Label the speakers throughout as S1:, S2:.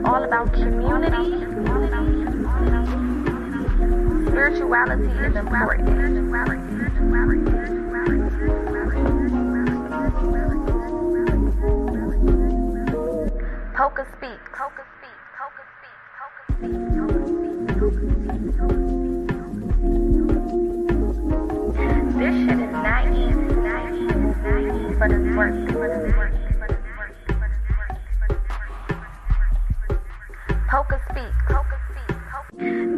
S1: all about community. Spirituality is important. PocaSPEAKS. This shit is not easy, but it's worth it. PocaSPEAKS.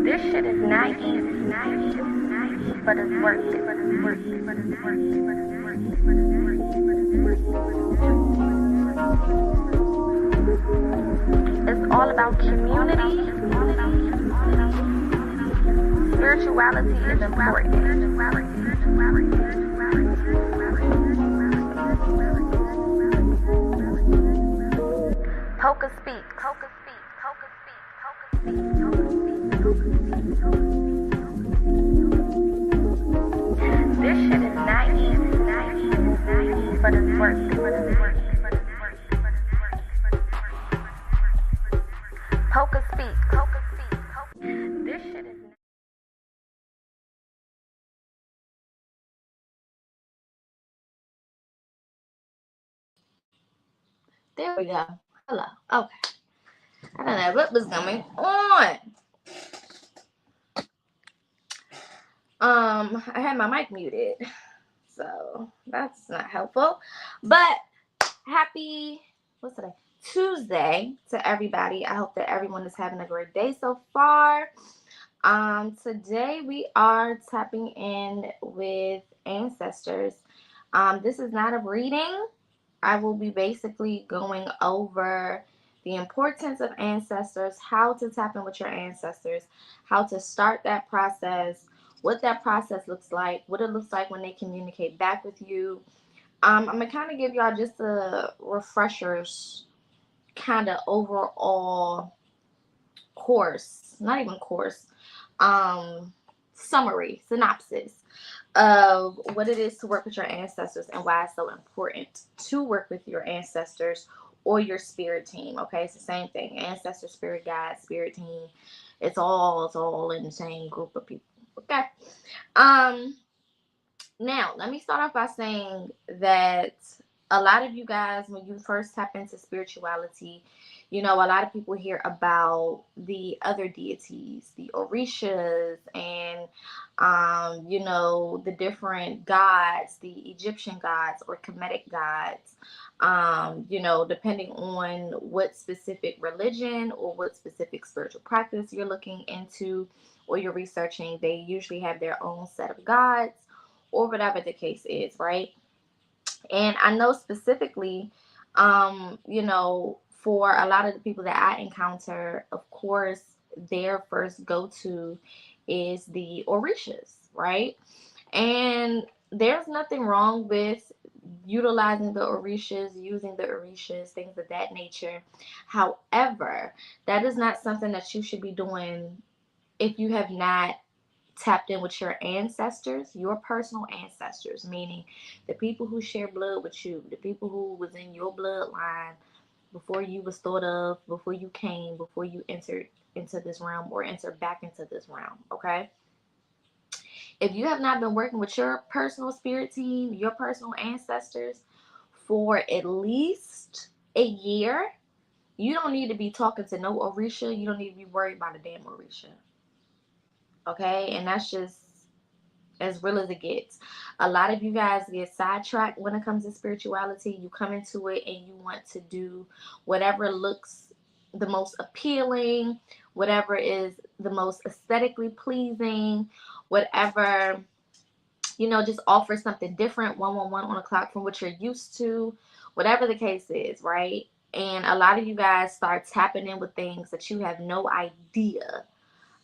S1: This shit is not easy, but it's worth it. It's all about community. Spirituality is important. PocaSPEAKS. This shit is not easy, but it's worth it. PocaSPEAKS. This shit is.
S2: There we go. Hello. Okay. I don't know what was going on. I had my mic muted, so that's not helpful. But happy, what's today? Tuesday to everybody. I hope that everyone is having a great day so far. Today we are tapping in with ancestors. This is not a reading. I will be basically going over the importance of ancestors, how to tap in with your ancestors, how to start that process, what that process looks like, what it looks like when they communicate back with you. I'm going to kind of give y'all just a refreshers kind of overall course, not even course, summary, synopsis of what it is to work with your ancestors and why it's so important to work with your ancestors or your spirit team. Okay, it's the same thing. Ancestor, spirit guide, spirit team. It's all in the same group of people. Okay. Now let me start off by saying that a lot of you guys, when you first tap into spirituality, you know, a lot of people hear about the other deities, the Orishas, and you know, the different gods, the Egyptian gods or Kemetic gods. You know, depending on what specific religion or what specific spiritual practice you're looking into or you're researching, they usually have their own set of gods or whatever the case is, right? And I know specifically, you know, for a lot of the people that I encounter, of course, their first go-to is the Orishas, right? And there's nothing wrong with utilizing the Orishas, using the Orishas, things of that nature. However, that is not something that you should be doing if you have not tapped in with your ancestors, your personal ancestors, meaning the people who share blood with you, the people who was in your bloodline before you was thought of, before you came, before you entered into this realm or entered back into this realm. Okay. If you have not been working with your personal spirit team, your personal ancestors for at least a year, you don't need to be talking to no Orisha. You don't need to be worried about a damn Orisha. Okay. And that's just as real as it gets. A lot of you guys get sidetracked when it comes to spirituality. You come into it and you want to do whatever looks the most appealing, whatever is the most aesthetically pleasing, whatever, you know, just offer something different, 111 on the clock from what you're used to, whatever the case is, right? And a lot of you guys start tapping in with things that you have no idea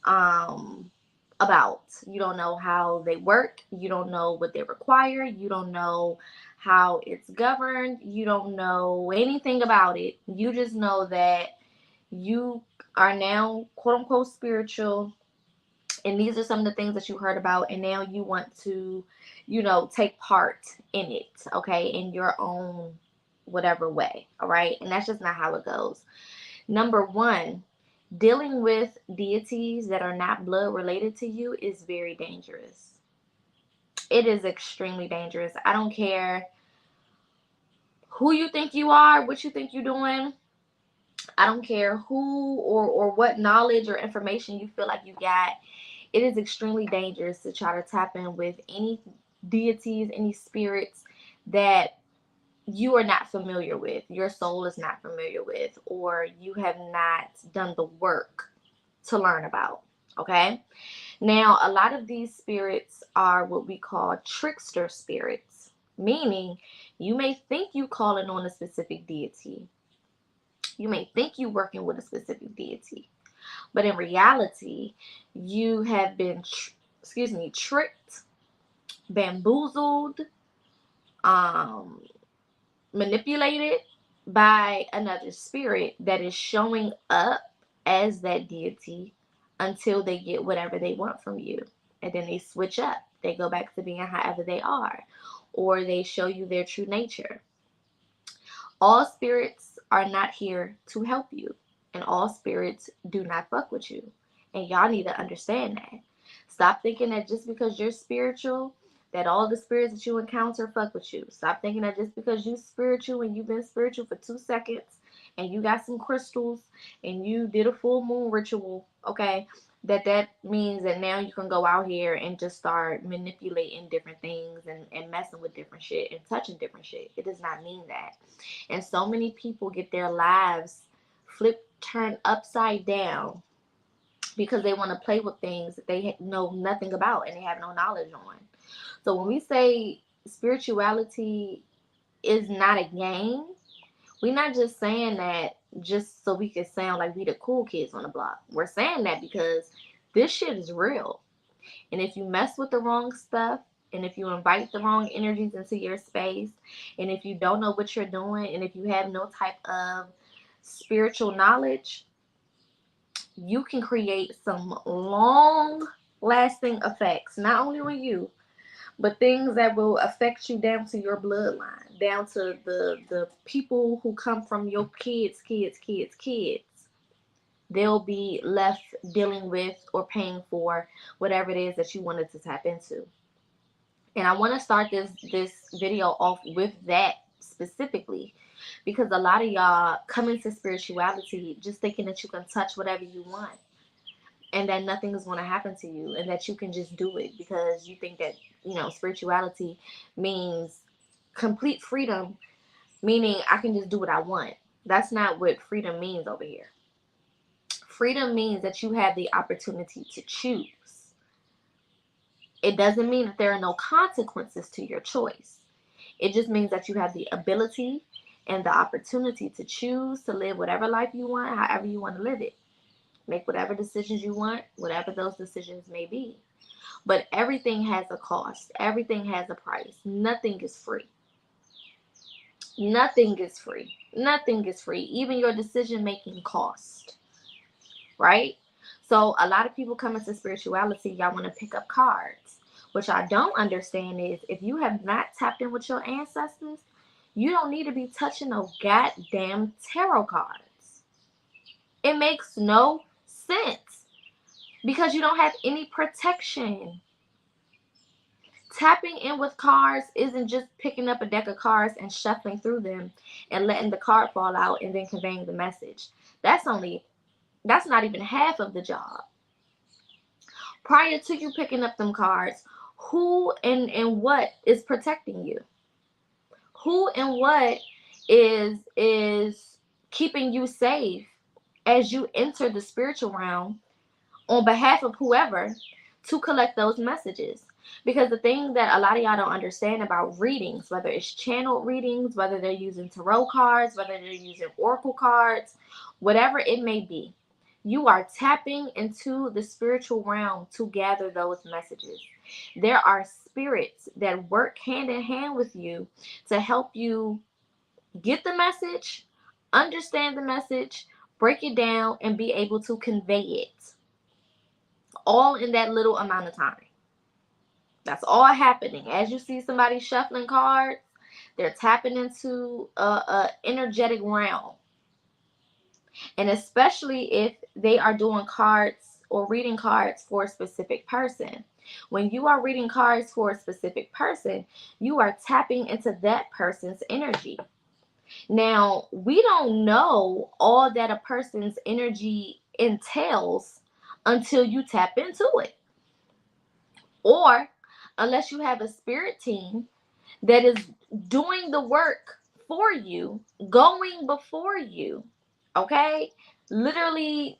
S2: about. You don't know how they work. You don't know what they require. You don't know how it's governed. You don't know anything about it. You just know that you are now quote unquote spiritual, and these are some of the things that you heard about, and now you want to, you know, take part in it, okay, in your own whatever way. All right. And that's just not how it goes. Number one, dealing with deities that are not blood related to you is very dangerous. It is extremely dangerous. I don't care who you think you are, what you think you're doing. I don't care who or what knowledge or information you feel like you got. It is extremely dangerous to try to tap in with any deities, any spirits that you are not familiar with, your soul is not familiar with, or you have not done the work to learn about. Okay? Now, a lot of these spirits are what we call trickster spirits, meaning you may think you calling on a specific deity. You may think you working with a specific deity, but in reality, you have been, tricked, bamboozled, um, manipulated by another spirit that is showing up as that deity until they get whatever they want from you. And then they switch up. They go back to being however they are, or they show you their true nature. All spirits are not here to help you, and all spirits do not fuck with you. And y'all need to understand that. Stop thinking that just because you're spiritual, that all the spirits that you encounter fuck with you. Stop thinking that just because you're spiritual and you've been spiritual for 2 seconds and you got some crystals and you did a full moon ritual, okay, that means that now you can go out here and just start manipulating different things and messing with different shit and touching different shit. It does not mean that. And so many people get their lives flipped, turned upside down because they want to play with things that they know nothing about and they have no knowledge on. So when we say spirituality is not a game, we're not just saying that just so we can sound like we the cool kids on the block. We're saying that because this shit is real. And if you mess with the wrong stuff, and if you invite the wrong energies into your space, and if you don't know what you're doing, and if you have no type of spiritual knowledge, you can create some long lasting effects, not only on you, but things that will affect you down to your bloodline, down to the people who come from your kids. They'll be left dealing with or paying for whatever it is that you wanted to tap into. And I want to start this video off with that specifically because a lot of y'all come into spirituality just thinking that you can touch whatever you want and that nothing is going to happen to you and that you can just do it because you think that, spirituality means complete freedom, meaning I can just do what I want. That's not what freedom means over here. Freedom means that you have the opportunity to choose. It doesn't mean that there are no consequences to your choice. It just means that you have the ability and the opportunity to choose to live whatever life you want, however you want to live it. Make whatever decisions you want, whatever those decisions may be. But everything has a cost. Everything has a price. Nothing is free. Nothing is free. Nothing is free. Even your decision making cost. Right? So a lot of people come into spirituality, y'all want to pick up cards. What y'all don't understand is if you have not tapped in with your ancestors, you don't need to be touching no goddamn tarot cards. It makes no sense because you don't have any protection. Tapping in with cards isn't just picking up a deck of cards and shuffling through them and letting the card fall out and then conveying the message. That's not even half of the job. Prior to you picking up them cards, who and what is protecting you? Who and what is keeping you safe as you enter the spiritual realm on behalf of whoever to collect those messages? Because the thing that a lot of y'all don't understand about readings, whether it's channeled readings, whether they're using tarot cards, whether they're using oracle cards, whatever it may be, you are tapping into the spiritual realm to gather those messages. There are spirits that work hand in hand with you to help you get the message, understand the message, break it down, and be able to convey it. All in that little amount of time. That's all happening. As you see somebody shuffling cards, they're tapping into a energetic realm. And especially if they are doing cards or reading cards for a specific person. When you are reading cards for a specific person, you are tapping into that person's energy. Now, we don't know all that a person's energy entails until you tap into it. Or unless you have a spirit team that is doing the work for you, going before you, okay? Literally,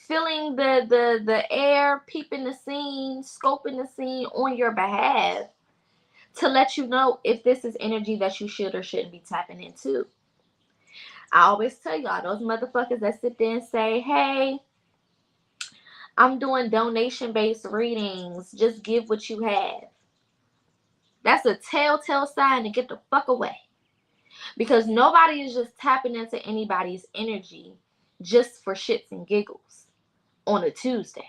S2: feeling the air, peeping the scene, scoping the scene on your behalf to let you know if this is energy that you should or shouldn't be tapping into. I always tell y'all, those motherfuckers that sit there and say, hey, I'm doing donation-based readings, just give what you have. That's a telltale sign to get the fuck away. Because nobody is just tapping into anybody's energy just for shits and giggles on a Tuesday.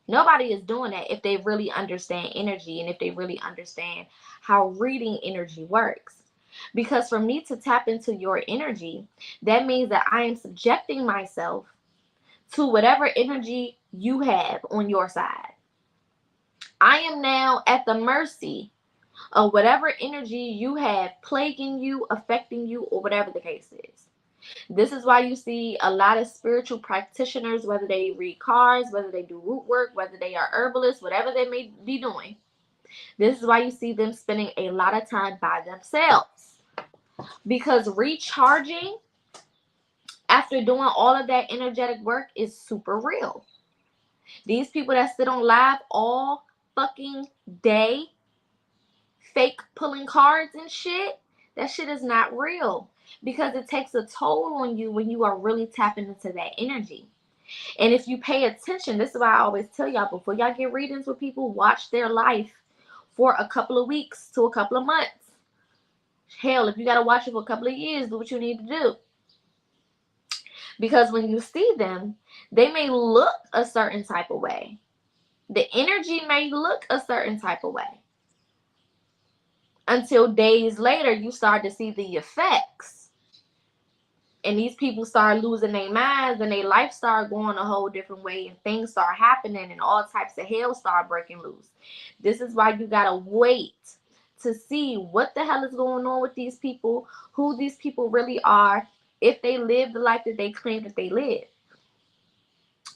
S2: Nobody is doing that if they really understand energy and if they really understand how reading energy works. Because for me to tap into your energy, that means that I am subjecting myself to whatever energy you have on your side. I am now at the mercy of whatever energy you have plaguing you, affecting you, or whatever the case is. This is why you see a lot of spiritual practitioners, whether they read cards, whether they do root work, whether they are herbalists, whatever they may be doing. This is why you see them spending a lot of time by themselves. Because recharging after doing all of that energetic work is super real. These people that sit on live all fucking day, fake pulling cards and shit, that shit is not real. Because it takes a toll on you when you are really tapping into that energy. And if you pay attention, this is why I always tell y'all, before y'all get readings with people, watch their life for a couple of weeks to a couple of months. Hell, if you got to watch it for a couple of years, do what you need to do. Because when you see them, they may look a certain type of way. The energy may look a certain type of way. Until days later, you start to see the effects. And these people start losing their minds and their life start going a whole different way and things start happening and all types of hell start breaking loose. This is why you gotta wait to see what the hell is going on with these people, who these people really are, if they live the life that they claim that they live.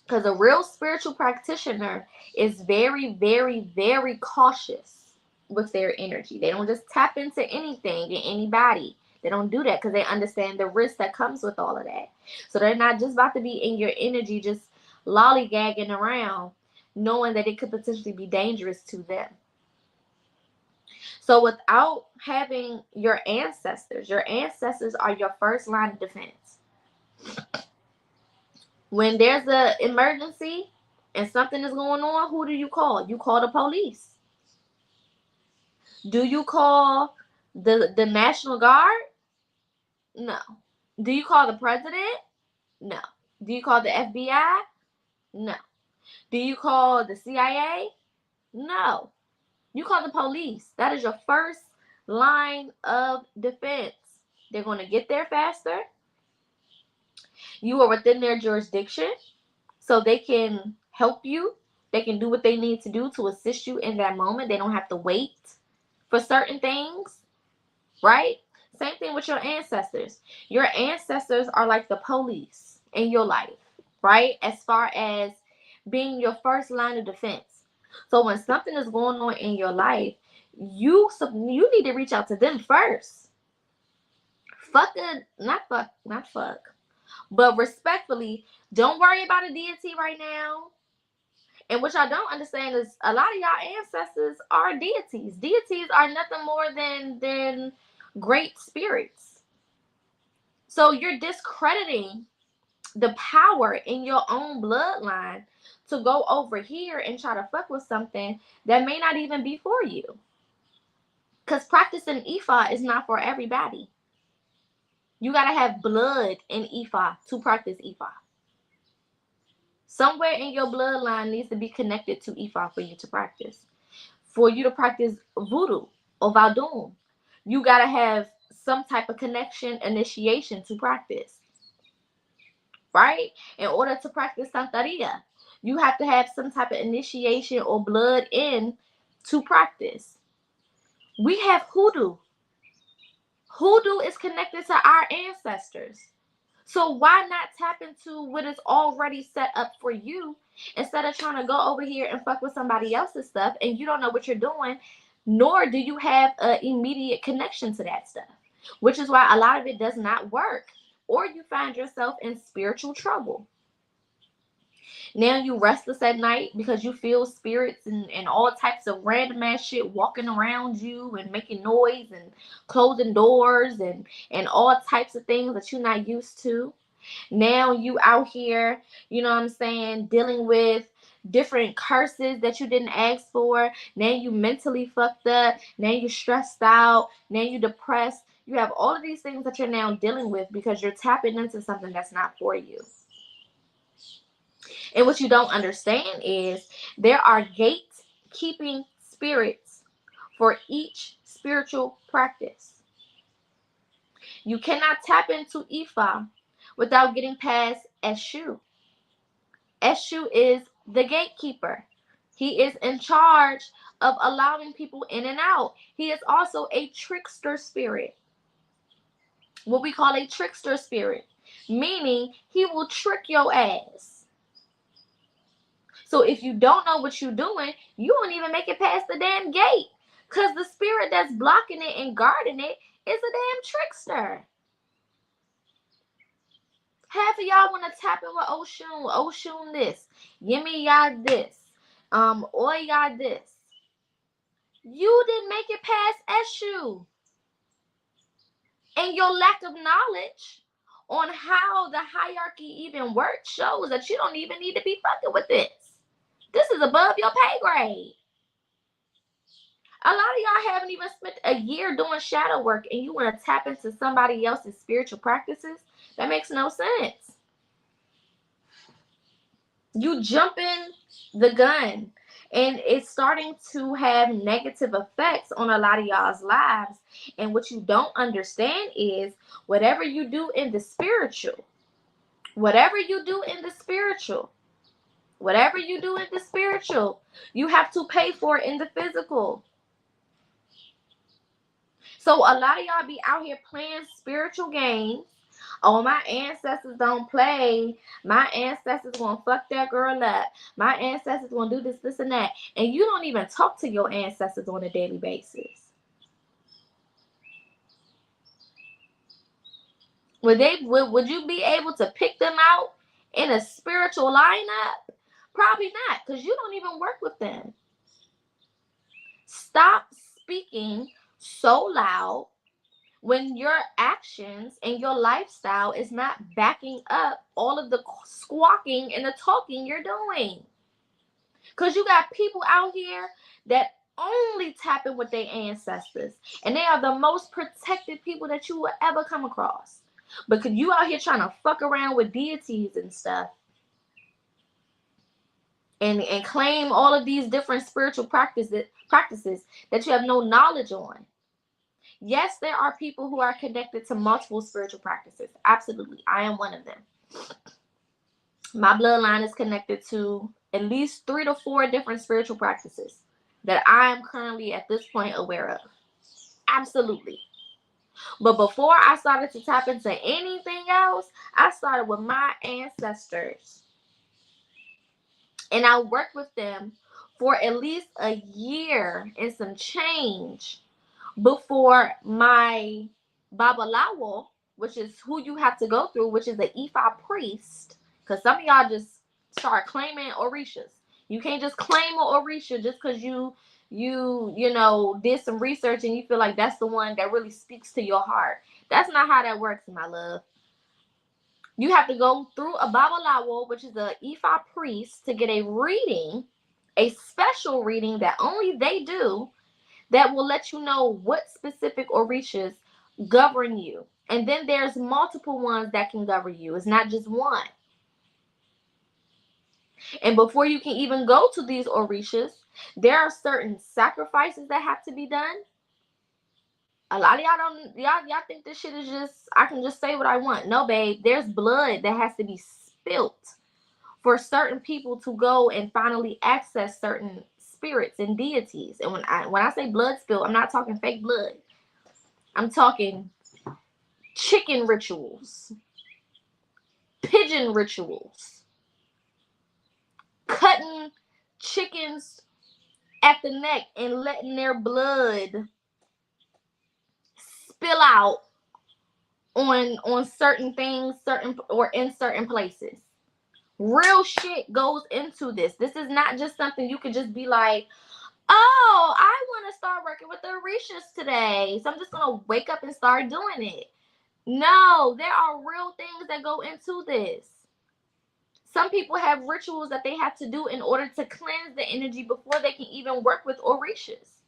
S2: Because a real spiritual practitioner is very, very, very cautious with their energy. They don't just tap into anything and anybody. They don't do that because they understand the risk that comes with all of that. So they're not just about to be in your energy just lollygagging around knowing that it could potentially be dangerous to them. So without having your ancestors are your first line of defense. When there's an emergency and something is going on, who do you call? You call the police. Do you call the National Guard? No. Do you call the president? No. Do you call the FBI? No. Do you call the CIA? No. You call the police. That is your first line of defense. They're going to get there faster. You are within their jurisdiction, so they can help you. They can do what they need to do to assist you in that moment. They don't have to wait for certain things, right? Same thing with your ancestors. Your ancestors are like the police in your life, right? As far as being your first line of defense. So when something is going on in your life, you need to reach out to them first. Not fuck. But respectfully, don't worry about a deity right now. And what y'all don't understand is a lot of y'all ancestors are deities. Deities are nothing more than great spirits. So you're discrediting the power in your own bloodline to go over here and try to fuck with something that may not even be for you. Because practicing Ifa is not for everybody. You got to have blood in Ifa to practice Ifa. Somewhere in your bloodline needs to be connected to Ifa for you to practice. For you to practice voodoo or Vadum, you got to have some type of connection, initiation to practice. right? In order to practice Santeria, you have to have some type of initiation or blood in to practice. We have hoodoo. Hoodoo is connected to our ancestors. So why not tap into what is already set up for you instead of trying to go over here and fuck with somebody else's stuff and you don't know what you're doing, nor do you have an immediate connection to that stuff, which is why a lot of it does not work, or you find yourself in spiritual trouble. Now you restless at night because you feel spirits and all types of random ass shit walking around you and making noise and closing doors and all types of things that you're not used to. Now you out here, you know what I'm saying, dealing with different curses that you didn't ask for. Now you mentally fucked up. Now you stressed out. Now you depressed. You have all of these things that you're now dealing with because you're tapping into something that's not for you. And what you don't understand is there are gatekeeping spirits for each spiritual practice. You cannot tap into Ifa without getting past Eshu. Eshu is the gatekeeper. He is in charge of allowing people in and out. He is also a trickster spirit. What we call a trickster spirit, meaning he will trick your ass. So if you don't know what you're doing, you won't even make it past the damn gate. Because the spirit that's blocking it and guarding it is a damn trickster. Half of y'all want to tap in with Oshun. Oshun this. Yemi y'all this. Oi y'all this. You didn't make it past Eshu. And your lack of knowledge on how the hierarchy even works shows that you don't even need to be fucking with this. This is above your pay grade. A lot of y'all haven't even spent a year doing shadow work and you want to tap into somebody else's spiritual practices? That makes no sense. You jumping the gun and it's starting to have negative effects on a lot of y'all's lives. And what you don't understand is whatever you do in the spiritual, whatever you do in the spiritual, whatever you do in the spiritual, you have to pay for it in the physical. So a lot of y'all be out here playing spiritual games. Oh, my ancestors don't play. My ancestors gonna fuck that girl up. My ancestors gonna do this, this, and that. And you don't even talk to your ancestors on a daily basis. Would you be able to pick them out in a spiritual lineup? Probably not, because you don't even work with them. Stop speaking so loud when your actions and your lifestyle is not backing up all of the squawking and the talking you're doing. Because you got people out here that only tap in with their ancestors. And they are the most protected people that you will ever come across. Because you out here trying to fuck around with deities and stuff. And claim all of these different spiritual practices that you have no knowledge on. Yes, there are people who are connected to multiple spiritual practices. Absolutely. I am one of them. My bloodline is connected to at least 3 to 4 different spiritual practices that I am currently at this point aware of. Absolutely. But before I started to tap into anything else, I started with my ancestors. And I worked with them for at least a year and some change before my Babalawo, which is who you have to go through, which is the Ifa priest, because some of y'all just start claiming Orishas. You can't just claim an Orisha just because you know, did some research and you feel like that's the one that really speaks to your heart. That's not how that works, my love. You have to go through a Babalawo, which is the Ifa priest, to get a reading, a special reading that only they do, that will let you know what specific Orishas govern you. And then there's multiple ones that can govern you. It's not just one. And before you can even go to these Orishas, there are certain sacrifices that have to be done. A lot of y'all think this shit is just, I can just say what I want. No, babe, there's blood that has to be built for certain people to go and finally access certain spirits and deities. And when I say blood spill, I'm not talking fake blood. I'm talking chicken rituals, pigeon rituals, cutting chickens at the neck and letting their blood spill out on certain things, certain or in certain places. Real shit goes into this. This is not just something you could just be like, oh, I want to start working with the Orishas today, so I'm just gonna wake up and start doing it. No, there are real things that go into this. Some people have rituals that they have to do in order to cleanse the energy before they can even work with Orishas.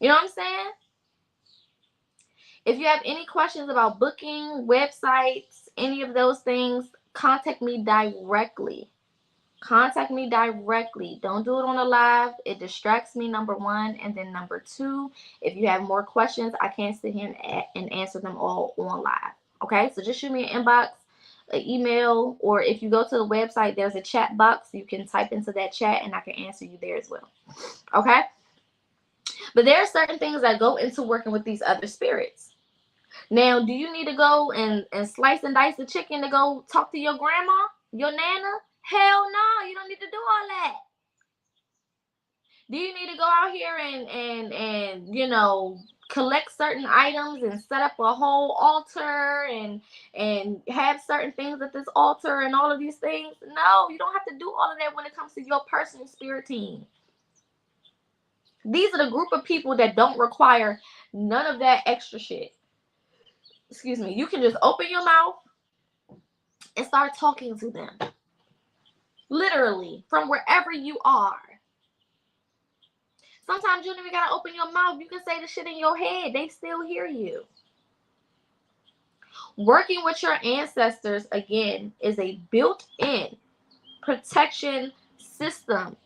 S2: You know what I'm saying? If you have any questions about booking, websites, any of those things, contact me directly. Contact me directly. Don't do it on a live. It distracts me, number one. And then number two, if you have more questions, I can't sit here and answer them all on live. Okay? So just shoot me an inbox, an email, or if you go to the website, there's a chat box. You can type into that chat and I can answer you there as well. Okay? But there are certain things that go into working with these other spirits. Now, do you need to go and slice and dice the chicken to go talk to your grandma, your nana? Hell no, you don't need to do all that. Do you need to go out here and you know, collect certain items and set up a whole altar and have certain things at this altar and all of these things? No, you don't have to do all of that when it comes to your personal spirit team. These are the group of people that don't require none of that extra shit. Excuse me. You can just open your mouth and start talking to them. Literally, from wherever you are. Sometimes you don't even gotta open your mouth. You can say the shit in your head. They still hear you. Working with your ancestors, again, is a built-in protection system.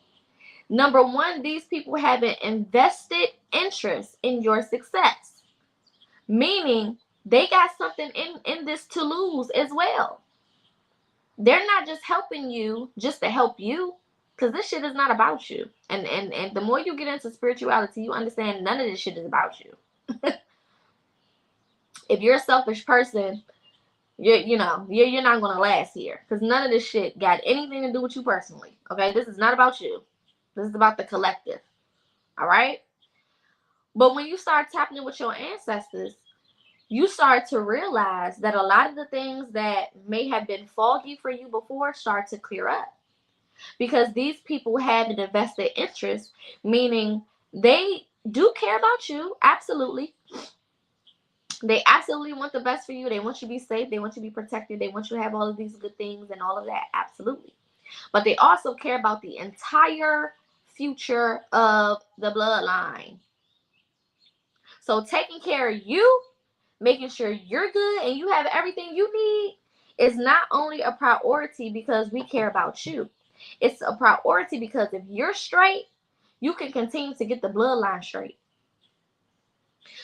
S2: Number one, these people have an invested interest in your success. Meaning, they got something in this to lose as well. They're not just helping you just to help you, because this shit is not about you. And the more you get into spirituality, you understand none of this shit is about you. If you're a selfish person, you're not gonna last here, because none of this shit got anything to do with you personally. Okay, this is not about you. This is about the collective. All right. But when you start tapping in with your ancestors, you start to realize that a lot of the things that may have been foggy for you before start to clear up. Because these people have an invested interest, meaning they do care about you, absolutely. They absolutely want the best for you. They want you to be safe. They want you to be protected. They want you to have all of these good things and all of that, absolutely. But they also care about the entire future of the bloodline. So taking care of you, making sure you're good and you have everything you need is not only a priority because we care about you. It's a priority because if you're straight, you can continue to get the bloodline straight.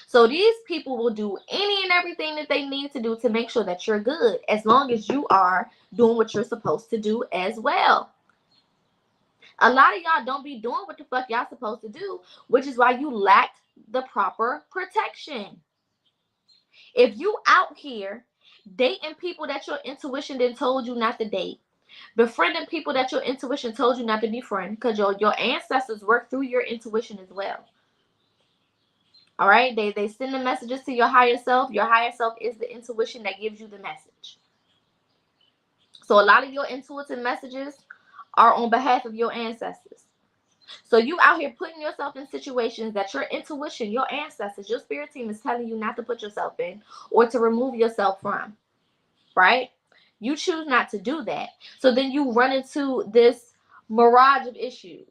S2: So these people will do any and everything that they need to do to make sure that you're good, as long as you are doing what you're supposed to do as well. A lot of y'all don't be doing what the fuck y'all supposed to do, which is why you lack the proper protection. If you out here dating people that your intuition then told you not to date, befriending people that your intuition told you not to befriend, because your ancestors work through your intuition as well. All right, they send the messages to your higher self. Your higher self is the intuition that gives you the message. So a lot of your intuitive messages are on behalf of your ancestors. So you out here putting yourself in situations that your intuition, your ancestors, your spirit team is telling you not to put yourself in or to remove yourself from, right? You choose not to do that. So then you run into this mirage of issues.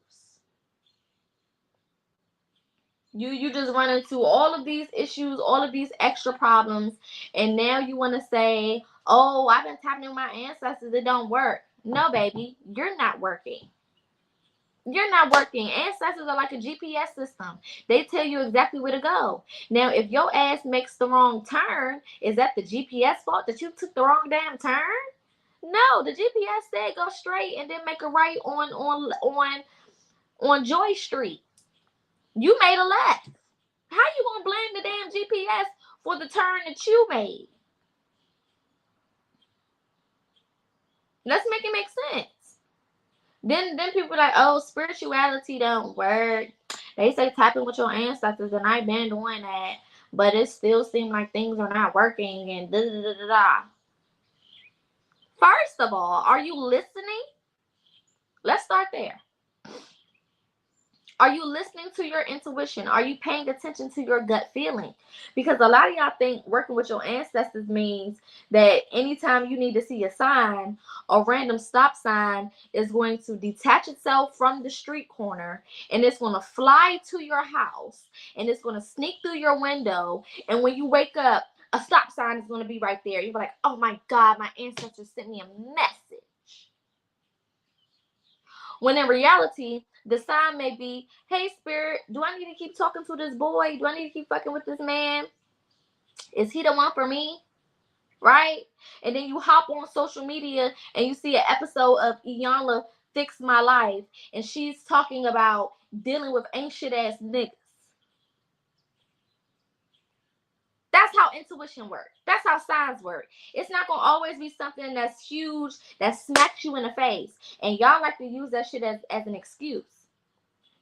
S2: You just run into all of these issues, all of these extra problems, and now you want to say, oh, I've been tapping in my ancestors, it don't work. No, baby, you're not working. You're not working. Ancestors are like a GPS system. They tell you exactly where to go. Now, if your ass makes the wrong turn, is that the GPS fault that you took the wrong damn turn? No, the GPS said go straight and then make a right on Joy Street. You made a left. How you gonna blame the damn GPS for the turn that you made? Let's make it make sense. Then people are like, oh, spirituality don't work. They say tapping with your ancestors, and I've been doing that, but it still seems like things are not working and da da da da da. First of all, are you listening? Let's start there. Are you listening to your intuition? Are you paying attention to your gut feeling? Because a lot of y'all think working with your ancestors means that anytime you need to see a sign, a random stop sign is going to detach itself from the street corner and it's going to fly to your house and it's going to sneak through your window. And when you wake up, a stop sign is going to be right there. You're like, oh my God, my ancestors sent me a message. When in reality, the sign may be, hey, spirit, do I need to keep talking to this boy? Do I need to keep fucking with this man? Is he the one for me? Right? And then you hop on social media and you see an episode of Iyanla Fix My Life, and she's talking about dealing with ancient ass niggas. That's how intuition works. That's how signs work. It's not going to always be something that's huge, that smacks you in the face. And y'all like to use that shit as an excuse.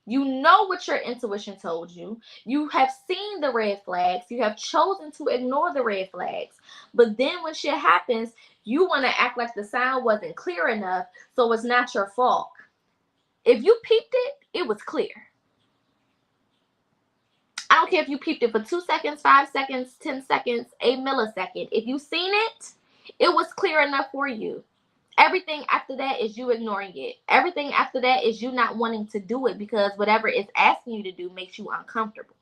S2: You know what your intuition told you. You have seen the red flags. You have chosen to ignore the red flags. But then when shit happens, you want to act like the sound wasn't clear enough, so it's not your fault. If you peeped it, it was clear. I don't care if you peeped it for 2 seconds, 5 seconds, 10 seconds, a millisecond. If you seen it, it was clear enough for you. Everything after that is you ignoring it. Everything after that is you not wanting to do it because whatever it's asking you to do makes you uncomfortable.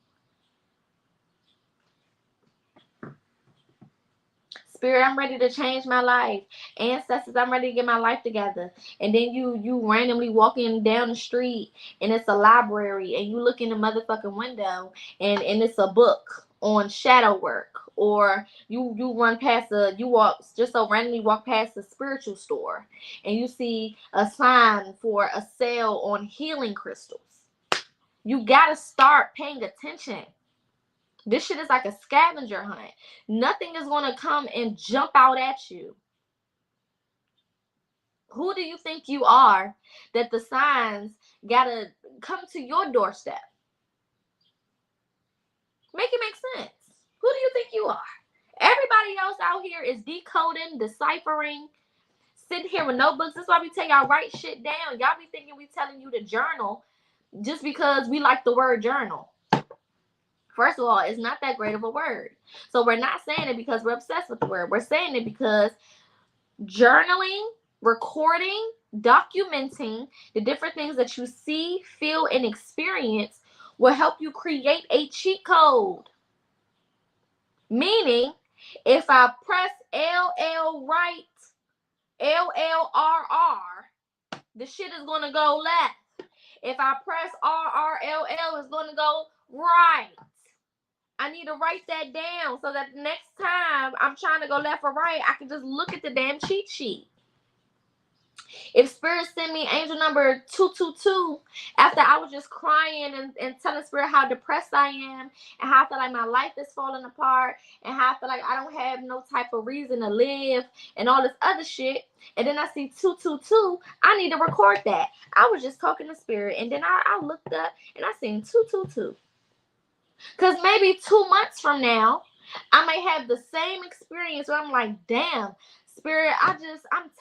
S2: Spirit, I'm ready to change my life. Ancestors, I'm ready to get my life together. And then you randomly walking down the street and it's a library and you look in the motherfucking window and it's a book on shadow work. Or you run past randomly walk past a spiritual store and you see a sign for a sale on healing crystals. You gotta start paying attention. This shit is like a scavenger hunt. Nothing is going to come and jump out at you. Who do you think you are that the signs got to come to your doorstep? Make it make sense. Who do you think you are? Everybody else out here is decoding, deciphering, sitting here with notebooks. That's why we tell y'all write shit down. Y'all be thinking we telling you to journal just because we like the word journal. First of all, it's not that great of a word. So we're not saying it because we're obsessed with the word. We're saying it because journaling, recording, documenting the different things that you see, feel, and experience will help you create a cheat code. Meaning, if I press LL right, LLRR, the shit is going to go left. If I press RRLL, it's going to go right. I need to write that down so that next time I'm trying to go left or right, I can just look at the damn cheat sheet. If Spirit sent me angel number 222 after I was just crying and telling Spirit how depressed I am and how I feel like my life is falling apart and how I feel like I don't have no type of reason to live and all this other shit, and then I see 222, I need to record that. I was just talking to Spirit and then I looked up and I seen 222. Because maybe 2 months from now, I may have the same experience where I'm like, damn, Spirit, I'm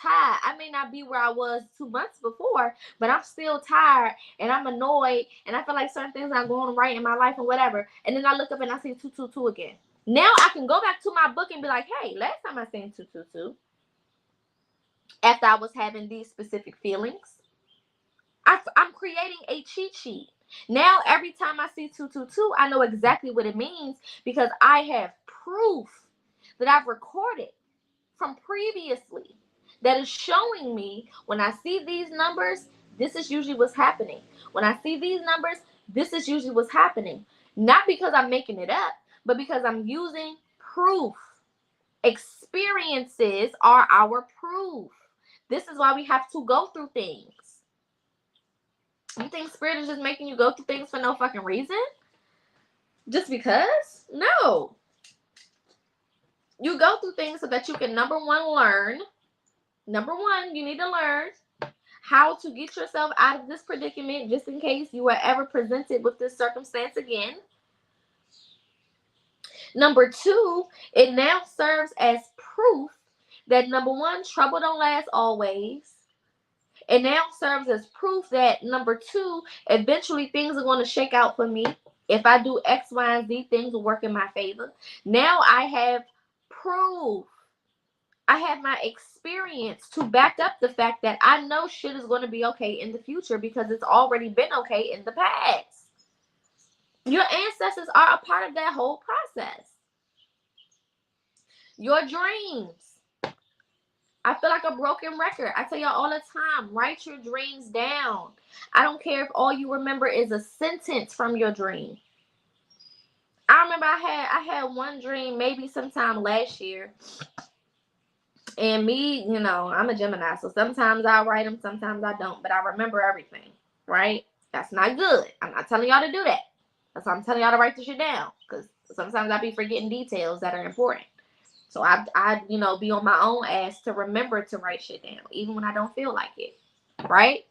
S2: tired. I may not be where I was 2 months before, but I'm still tired and I'm annoyed and I feel like certain things aren't going right in my life and whatever. And then I look up and I see 222 again. Now I can go back to my book and be like, hey, last time I seen 222, after I was having these specific feelings, I'm creating a cheat sheet. Now, every time I see 222, I know exactly what it means because I have proof that I've recorded from previously that is showing me when I see these numbers, this is usually what's happening. When I see these numbers, this is usually what's happening. Not because I'm making it up, but because I'm using proof. Experiences are our proof. This is why we have to go through things. You think spirit is just making you go through things for no fucking reason? Just because? No. You go through things so that you can, number one, learn. Number one, you need to learn how to get yourself out of this predicament just in case you were ever presented with this circumstance again. Number two, it now serves as proof that, number one, trouble don't last always. It now serves as proof that, number two, eventually things are going to shake out for me. If I do X, Y, and Z, things will work in my favor. Now I have proof. I have my experience to back up the fact that I know shit is going to be okay in the future because it's already been okay in the past. Your ancestors are a part of that whole process. Your dreams. I feel like a broken record. I tell y'all all the time, write your dreams down. I don't care if all you remember is a sentence from your dream. I remember I had one dream maybe sometime last year. And me, you know, I'm a Gemini, so sometimes I write them, sometimes I don't, but I remember everything, right? That's not good. I'm not telling y'all to do that. That's why I'm telling y'all to write this shit down, because sometimes I be forgetting details that are important. So I, you know, be on my own ass to remember to write shit down, even when I don't feel like it, right?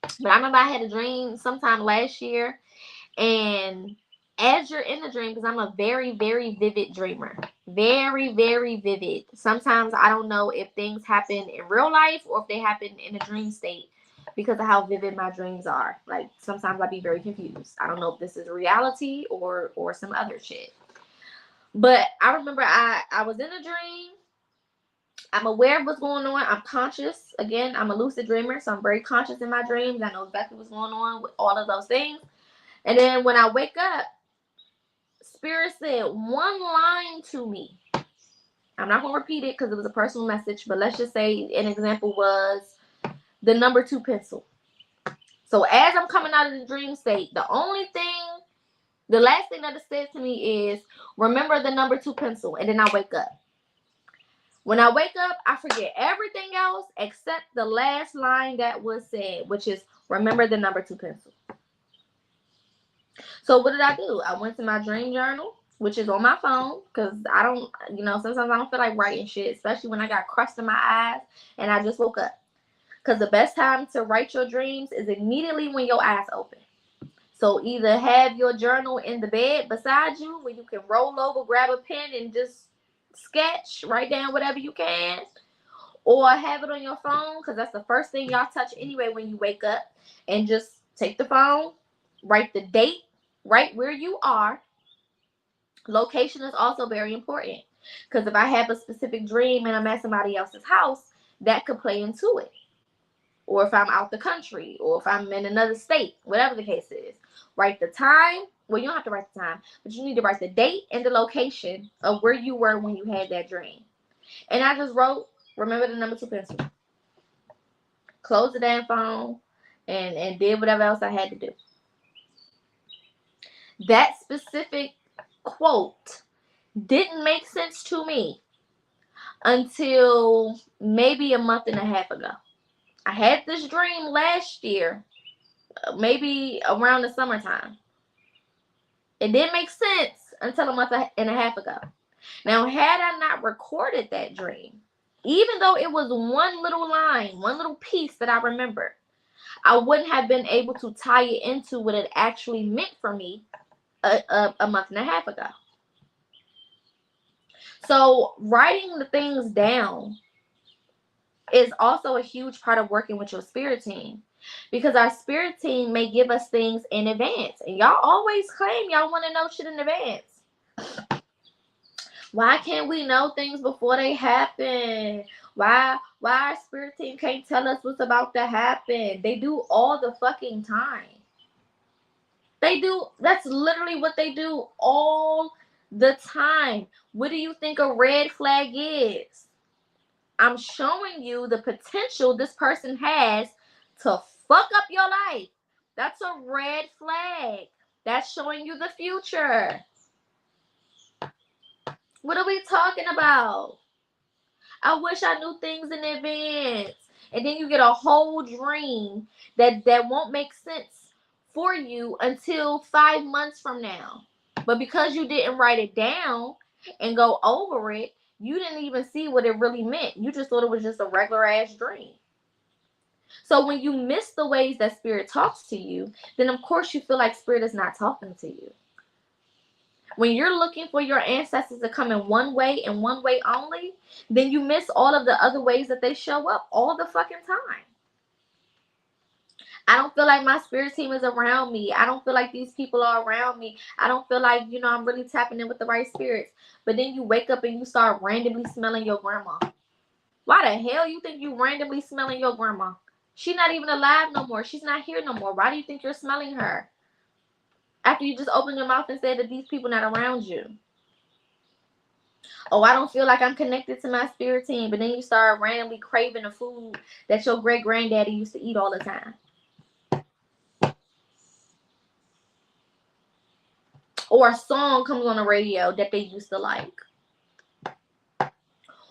S2: But I remember I had a dream sometime last year, and as you're in the dream, because I'm a very, very vivid dreamer. Very, very vivid. Sometimes I don't know if things happen in real life or if they happen in a dream state because of how vivid my dreams are. Like, sometimes I'd be very confused. I don't know if this is reality or some other shit. But I remember I was in a dream. I'm aware of what's going on. I'm conscious. Again, I'm a lucid dreamer, so I'm very conscious in my dreams. I know exactly what's going on with all of those things. And then when I wake up, Spirit said one line to me. I'm not going to repeat it because it was a personal message, but let's just say an example was the number 2 pencil. So as I'm coming out of the dream state, the last thing that it said to me is, remember the number 2 pencil, and then I wake up. When I wake up, I forget everything else except the last line that was said, which is, remember the number 2 pencil. So what did I do? I went to my dream journal, which is on my phone, because I don't, you know, sometimes I don't feel like writing shit, especially when I got crust in my eyes and I just woke up. Because the best time to write your dreams is immediately when your eyes open. So either have your journal in the bed beside you where you can roll over, grab a pen, and just sketch, write down whatever you can, or have it on your phone, because that's the first thing y'all touch anyway when you wake up, and just take the phone, write the date right where you are. Location is also very important, because if I have a specific dream and I'm at somebody else's house, that could play into it. Or if I'm out the country, or if I'm in another state, whatever the case is. Write the time. Well, you don't have to write the time, but you need to write the date and the location of where you were when you had that dream. And I just wrote, remember the number 2 pencil. Closed the damn phone and did whatever else I had to do. That specific quote didn't make sense to me until maybe a month and a half ago. I had this dream last year, maybe around the summertime. It didn't make sense until a month and a half ago. Now, had I not recorded that dream, even though it was one little line, one little piece that I remember, I wouldn't have been able to tie it into what it actually meant for me a month and a half ago. So writing the things down is also a huge part of working with your spirit team, because our spirit team may give us things in advance, and y'all always claim y'all want to know shit in advance. Why can't we know things before they happen? Why our spirit team can't tell us what's about to happen? They do all the fucking time. They do. That's literally what they do all the time. What do you think a red flag is? I'm showing you the potential this person has to fuck up your life. That's a red flag. That's showing you the future. What are we talking about? I wish I knew things in advance. And then you get a whole dream that won't make sense for you until 5 months from now. But because you didn't write it down and go over it, you didn't even see what it really meant. You just thought it was just a regular ass dream. So when you miss the ways that spirit talks to you, then of course you feel like spirit is not talking to you. When you're looking for your ancestors to come in one way and one way only, then you miss all of the other ways that they show up all the fucking time. I don't feel like my spirit team is around me. I don't feel like these people are around me. I don't feel like, I'm really tapping in with the right spirits. But then you wake up and you start randomly smelling your grandma. Why the hell you think you randomly smelling your grandma? She's not even alive no more. She's not here no more. Why do you think you're smelling her? After you just opened your mouth and said that these people not around you. Oh, I don't feel like I'm connected to my spirit team. But then you start randomly craving the food that your great granddaddy used to eat all the time. Or a song comes on the radio that they used to like.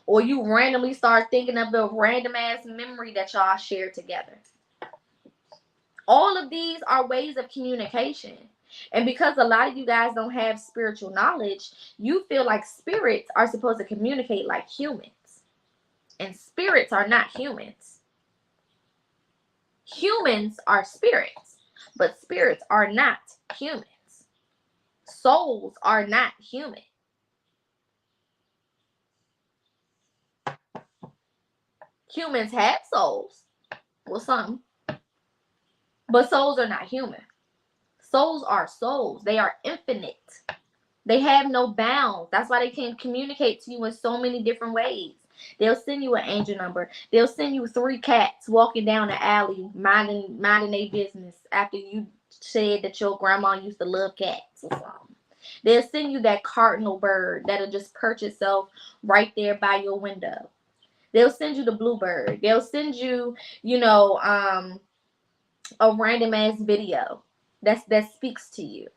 S2: Or you randomly start thinking of the random ass memory that y'all shared together. All of these are ways of communication. And because a lot of you guys don't have spiritual knowledge, you feel like spirits are supposed to communicate like humans. And spirits are not humans. Humans are spirits, but spirits are not humans. Souls are not human. Humans have souls. Well, some. But souls are not human. Souls are souls. They are infinite. They have no bounds. That's why they can communicate to you in so many different ways. They'll send you an angel number. They'll send you 3 cats walking down the alley, minding their business after you said that your grandma used to love cats or something. They'll send you that cardinal bird that'll just perch itself right there by your window. They'll send you the bluebird. They'll send you, a random ass video that speaks to you.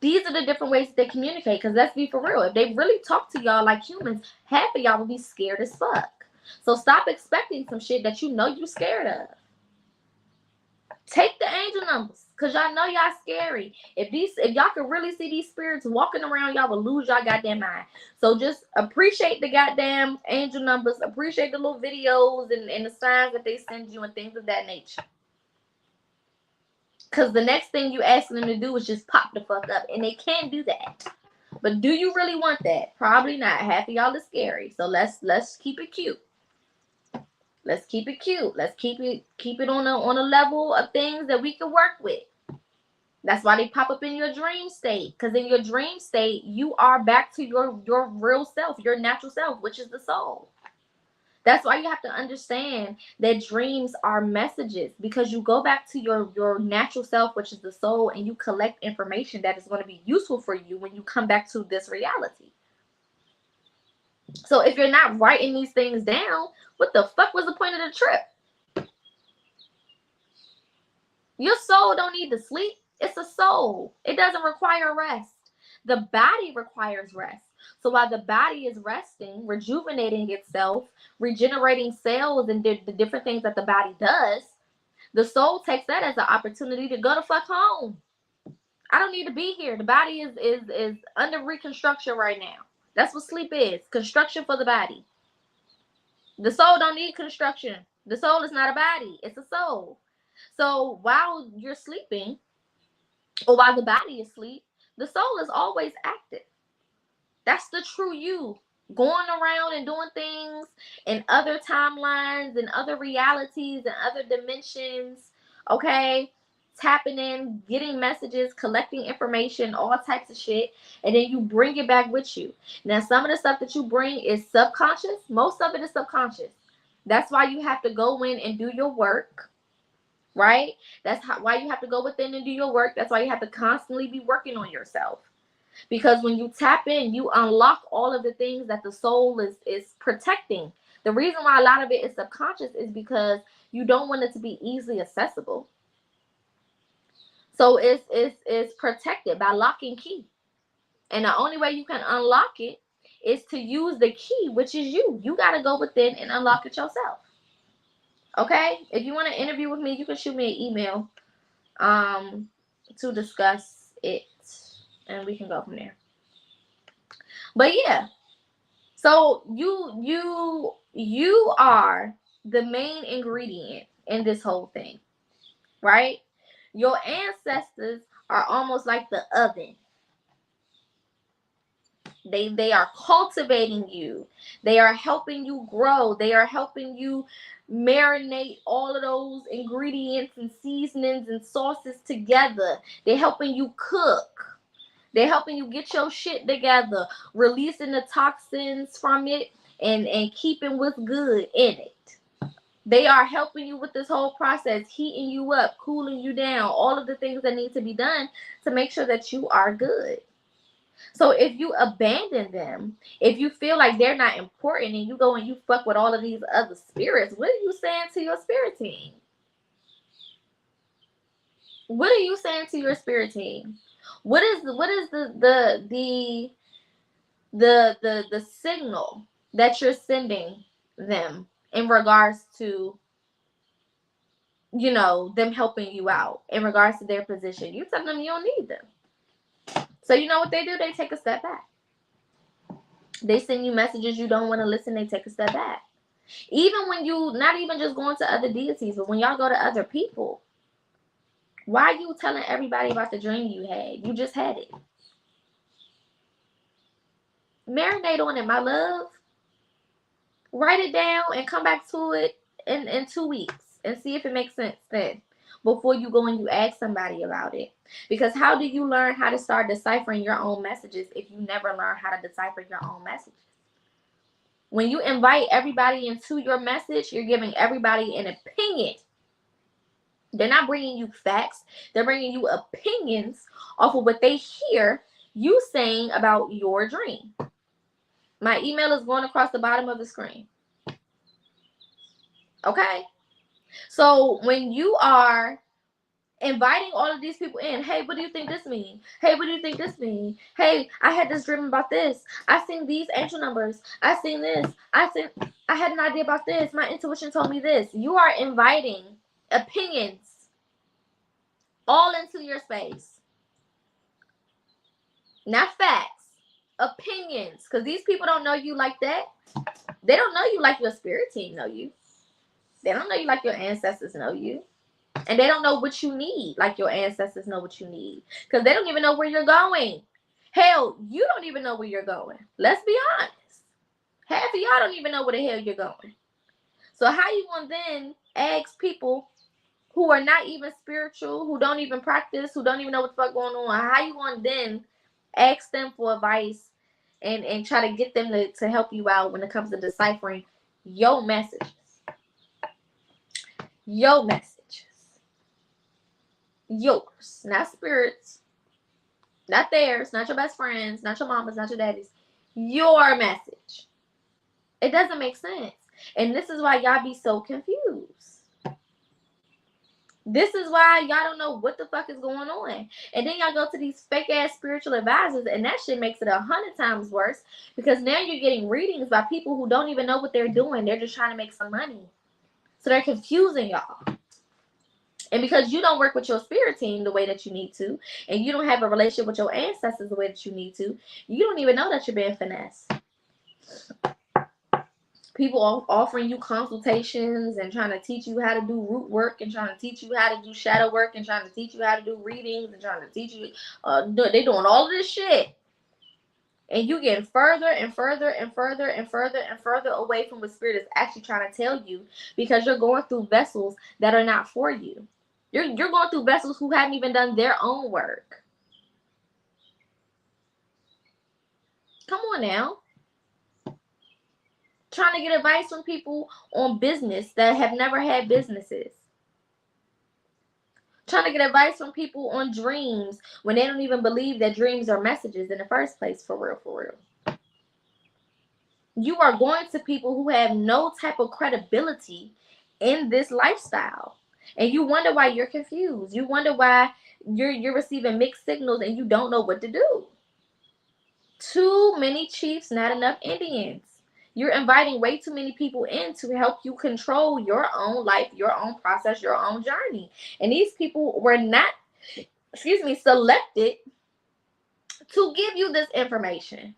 S2: These are the different ways that they communicate. Because let's be for real, if they really talk to y'all like humans, half of y'all will be scared as fuck. So stop expecting some shit that you know you're scared of. Take the angel numbers, because y'all know y'all scary. If y'all could really see these spirits walking around, y'all will lose y'all goddamn mind. So just appreciate the goddamn angel numbers. Appreciate the little videos and the signs that they send you and things of that nature. Because the next thing you ask them to do is just pop the fuck up. And they can't do that. But do you really want that? Probably not. Half of y'all is scary. So let's keep it cute. Let's keep it cute. Let's keep it on a level of things that we can work with. That's why they pop up in your dream state. Because in your dream state, you are back to your real self, your natural self, which is the soul. That's why you have to understand that dreams are messages, because you go back to your natural self, which is the soul, and you collect information that is going to be useful for you when you come back to this reality. So if you're not writing these things down, what the fuck was the point of the trip? Your soul don't need to sleep. It's a soul. It doesn't require rest. The body requires rest. So while the body is resting, rejuvenating itself, regenerating cells and the different things that the body does, the soul takes that as an opportunity to go the fuck home. I don't need to be here. The body is under reconstruction right now. That's what sleep is. Construction for the body. The soul don't need construction. The soul is not a body. It's a soul. So while you're sleeping, or while the body is asleep, the soul is always active. That's the true you, going around and doing things in other timelines and other realities and other dimensions, okay? Tapping in, getting messages, collecting information, all types of shit, and then you bring it back with you. Now, some of the stuff that you bring is subconscious. Most of it is subconscious. That's why you have to go in and do your work, right? That's why you have to go within and do your work. That's why you have to constantly be working on yourself. Because when you tap in, you unlock all of the things that the soul is protecting. The reason why a lot of it is subconscious is because you don't want it to be easily accessible. So it's protected by lock and key. And the only way you can unlock it is to use the key, which is you. You got to go within and unlock it yourself. Okay? If you want to interview with me, you can shoot me an email to discuss it, and we can go from there. But yeah, so you are the main ingredient in this whole thing, right? Your ancestors are almost like the oven. They are cultivating you. They are helping you grow. They are helping you marinate all of those ingredients and seasonings and sauces together. They're helping you cook. They're helping you get your shit together, releasing the toxins from it and keeping what's good in it. They are helping you with this whole process, heating you up, cooling you down, all of the things that need to be done to make sure that you are good. So if you abandon them, if you feel like they're not important and you go and you fuck with all of these other spirits, what are you saying to your spirit team? What are you saying to your spirit team? What is the signal that you're sending them in regards to, you know, them helping you out, in regards to their position? You tell them you don't need them. So you know what they do? They take a step back. They send you messages you don't want to listen. They take a step back. Even when you, not even just going to other deities, but when y'all go to other people, why are you telling everybody about the dream you had? You just had it. Marinate on it, my love. Write it down and come back to it in 2 weeks and see if it makes sense then, before you go and you ask somebody about it. Because how do you learn how to start deciphering your own messages if you never learn how to decipher your own messages? When you invite everybody into your message, you're giving everybody an opinion. They're not bringing you facts. They're bringing you opinions off of what they hear you saying about your dream. My email is going across the bottom of the screen. Okay? So when you are inviting all of these people in, hey, what do you think this means? Hey, what do you think this means? Hey, I had this dream about this. I seen these angel numbers. I seen this. I had an idea about this. My intuition told me this. You are inviting opinions all into your space. Not facts. Opinions. Because these people don't know you like that. They don't know you like your spirit team know you. They don't know you like your ancestors know you. And they don't know what you need like your ancestors know what you need. Because they don't even know where you're going. Hell, you don't even know where you're going. Let's be honest. Half of y'all don't even know where the hell you're going. So how you going to then ask people who are not even spiritual, who don't even practice, who don't even know what the fuck going on, how you going to then ask them for advice and try to get them to help you out when it comes to deciphering your messages? Your messages. Yours. Not spirits. Not theirs. Not your best friends. Not your mamas. Not your daddies. Your message. It doesn't make sense. And this is why y'all be so confused. This is why y'all don't know what the fuck is going on. And then y'all go to these fake ass spiritual advisors, and that shit makes it 100 times worse, because now you're getting readings by people who don't even know what they're doing. They're just trying to make some money. So they're confusing y'all. And because you don't work with your spirit team the way that you need to, and you don't have a relationship with your ancestors the way that you need to, you don't even know that you're being finessed. People offering you consultations and trying to teach you how to do root work and trying to teach you how to do shadow work and trying to teach you how to do readings and trying to teach you, they're doing all of this shit. And you getting further and further and further and further and further away from what spirit is actually trying to tell you, because you're going through vessels that are not for you. You're going through vessels who haven't even done their own work. Come on now. Trying to get advice from people on business that have never had businesses. Trying to get advice from people on dreams when they don't even believe that dreams are messages in the first place, for real, for real. You are going to people who have no type of credibility in this lifestyle. And you wonder why you're confused. You wonder why you're receiving mixed signals and you don't know what to do. Too many chiefs, not enough Indians. You're inviting way too many people in to help you control your own life, your own process, your own journey. And these people were not, selected to give you this information.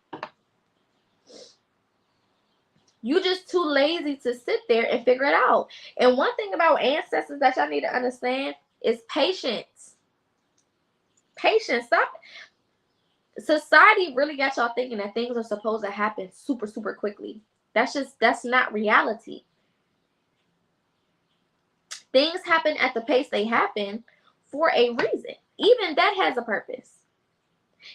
S2: You just too lazy to sit there and figure it out. And one thing about ancestors that y'all need to understand is patience. Patience. Stop. Society really got y'all thinking that things are supposed to happen super, super quickly. That's not reality. Things happen at the pace they happen for a reason. Even that has a purpose.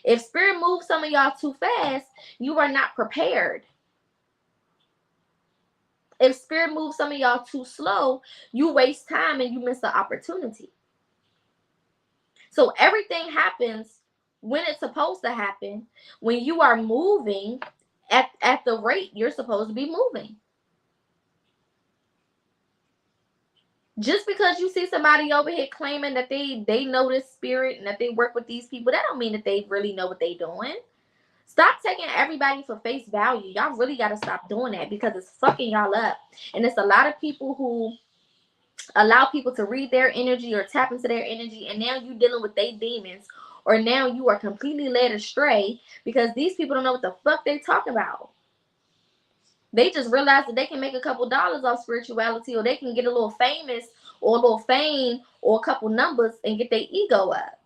S2: If spirit moves some of y'all too fast, you are not prepared. If spirit moves some of y'all too slow, you waste time and you miss the opportunity. So everything happens when it's supposed to happen, when you are moving at the rate you're supposed to be moving. Just because you see somebody over here claiming that they know this spirit and that they work with these people, that don't mean that they really know what they're doing. Stop taking everybody for face value. Y'all really got to stop doing that because it's fucking y'all up. And it's a lot of people who allow people to read their energy or tap into their energy, and now you dealing with their demons, or now you are completely led astray because these people don't know what the fuck they talk about. They just realize that they can make a couple dollars off spirituality, or they can get a little famous or a little fame or a couple numbers and get their ego up.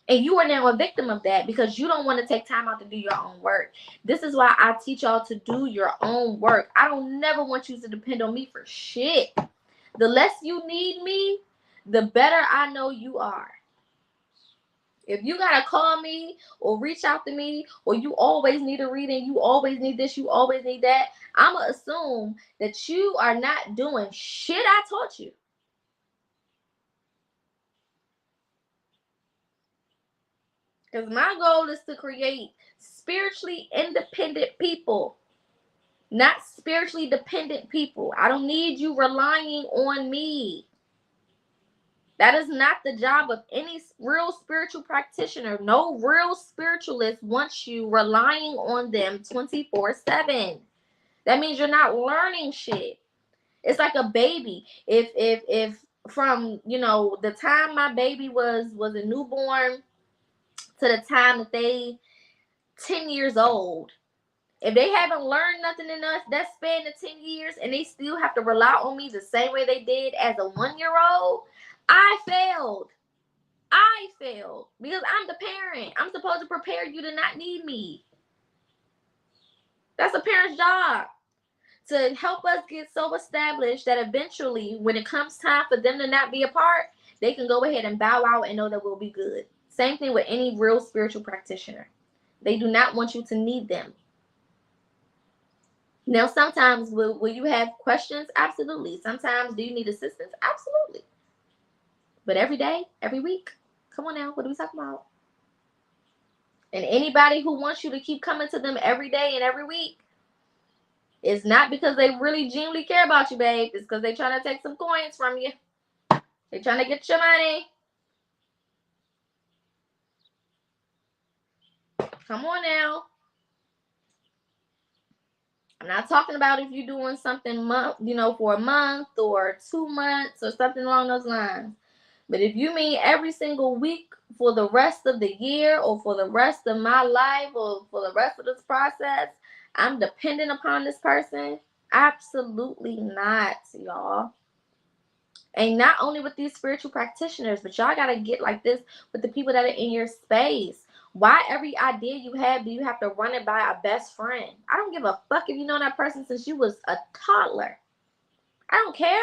S2: And you are now a victim of that because you don't want to take time out to do your own work. This is why I teach y'all to do your own work. I don't never want you to depend on me for shit. The less you need me, the better I know you are. If you gotta call me or reach out to me, or you always need a reading, you always need this, you always need that, I'ma assume that you are not doing shit I taught you. Because my goal is to create spiritually independent people, not spiritually dependent people. I don't need you relying on me. That is not the job of any real spiritual practitioner. No real spiritualist wants you relying on them 24/7. That means you're not learning shit. It's like a baby. If from, the time my baby was a newborn to the time that they 10 years old, if they haven't learned nothing in that span of 10 years and they still have to rely on me the same way they did as a 1-year-old, I failed. Because I'm the parent. I'm supposed to prepare you to not need me. That's a parent's job, to help us get so established that eventually, when it comes time for them to not be a part, they can go ahead and bow out and know that we'll be good. Same thing with any real spiritual practitioner. They do not want you to need them. Now, sometimes will you have questions? Absolutely. Sometimes do you need assistance? Absolutely. But every day, every week, come on now, what are we talking about? And anybody who wants you to keep coming to them every day and every week, it's not because they really genuinely care about you, babe. It's because they're trying to take some coins from you. They're trying to get your money. Come on now. I'm not talking about if you're doing something for a month or 2 months or something along those lines. But if you mean every single week for the rest of the year, or for the rest of my life, or for the rest of this process, I'm dependent upon this person, absolutely not, y'all. And not only with these spiritual practitioners, but y'all gotta get like this with the people that are in your space. Why every idea you have do you have to run it by a best friend? I don't give a fuck if you know that person since you was a toddler. I don't care.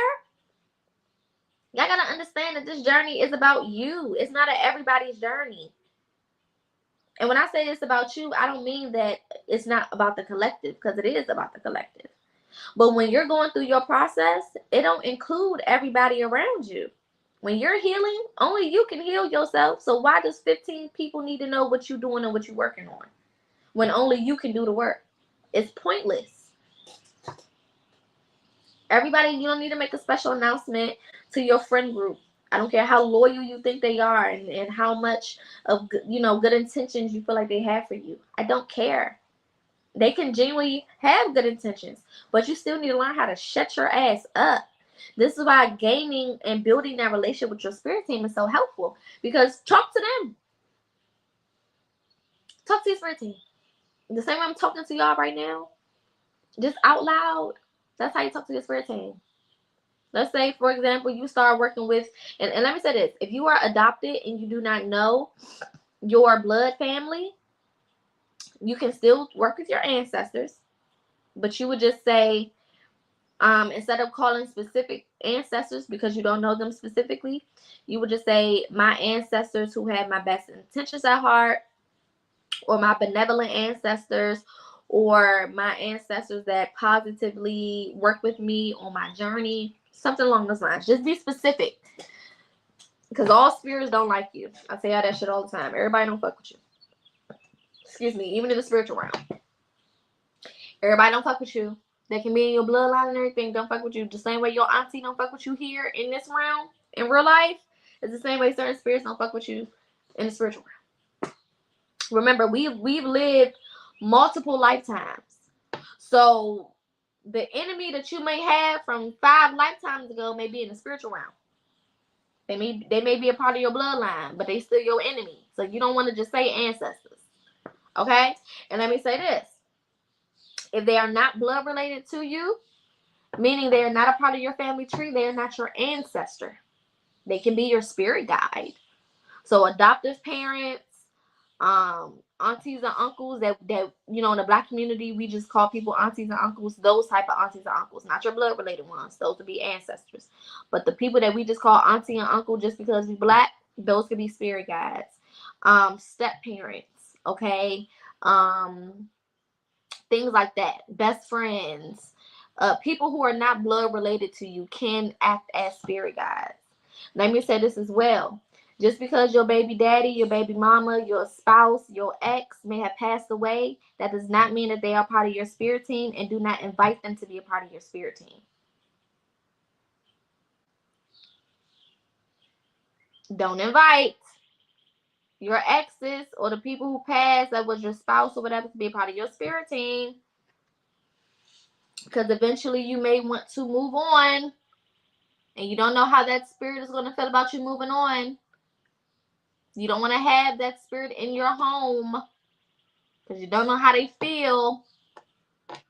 S2: Y'all gotta understand that this journey is about you. It's not everybody's journey. And when I say it's about you, I don't mean that it's not about the collective, because it is about the collective. But when you're going through your process, it don't include everybody around you. When you're healing, only you can heal yourself. So why does 15 people need to know what you're doing and what you're working on when only you can do the work? It's pointless. Everybody, you don't need to make a special announcement to your friend group. I don't care how loyal you think they are, and how much of, good intentions you feel like they have for you. I don't care. They can genuinely have good intentions, but you still need to learn how to shut your ass up. This is why gaining and building that relationship with your spirit team is so helpful, because talk to them. Talk to your spirit team. The same way I'm talking to y'all right now, just out loud. That's how you talk to your spirit team. Let's say, for example, you start working with, and let me say this, if you are adopted and you do not know your blood family, you can still work with your ancestors, but you would just say, instead of calling specific ancestors because you don't know them specifically, you would just say, my ancestors who have my best intentions at heart, or my benevolent ancestors, or my ancestors that positively work with me on my journey, something along those lines. Just be specific, because all spirits don't like you. I say all that shit all the time. Everybody don't fuck with you. Excuse me, even in the spiritual realm. Everybody don't fuck with you. They can be in your bloodline and everything, don't fuck with you. The same way your auntie don't fuck with you here in this realm, in real life, it's the same way certain spirits don't fuck with you in the spiritual realm. Remember, we've lived multiple lifetimes. So the enemy that you may have from 5 lifetimes ago may be in the spiritual realm. They may be a part of your bloodline, but they still your enemy. So you don't want to just say ancestors. Okay? And let me say this. If they are not blood related to you, meaning they are not a part of your family tree, they are not your ancestor. They can be your spirit guide. So adoptive parents, aunties and uncles that in the Black community, we just call people aunties and uncles. Those type of aunties and uncles, not your blood related ones. Those would be ancestors. But the people that we just call auntie and uncle just because we Black, those could be spirit guides. Step parents, okay, things like that. Best friends, people who are not blood related to you can act as spirit guides. Let me say this as well. Just because your baby daddy, your baby mama, your spouse, your ex may have passed away, that does not mean that they are part of your spirit team, and do not invite them to be a part of your spirit team. Don't invite your exes or the people who passed that was your spouse or whatever to be a part of your spirit team, because eventually you may want to move on, and you don't know how that spirit is going to feel about you moving on. You don't want to have that spirit in your home because you don't know how they feel.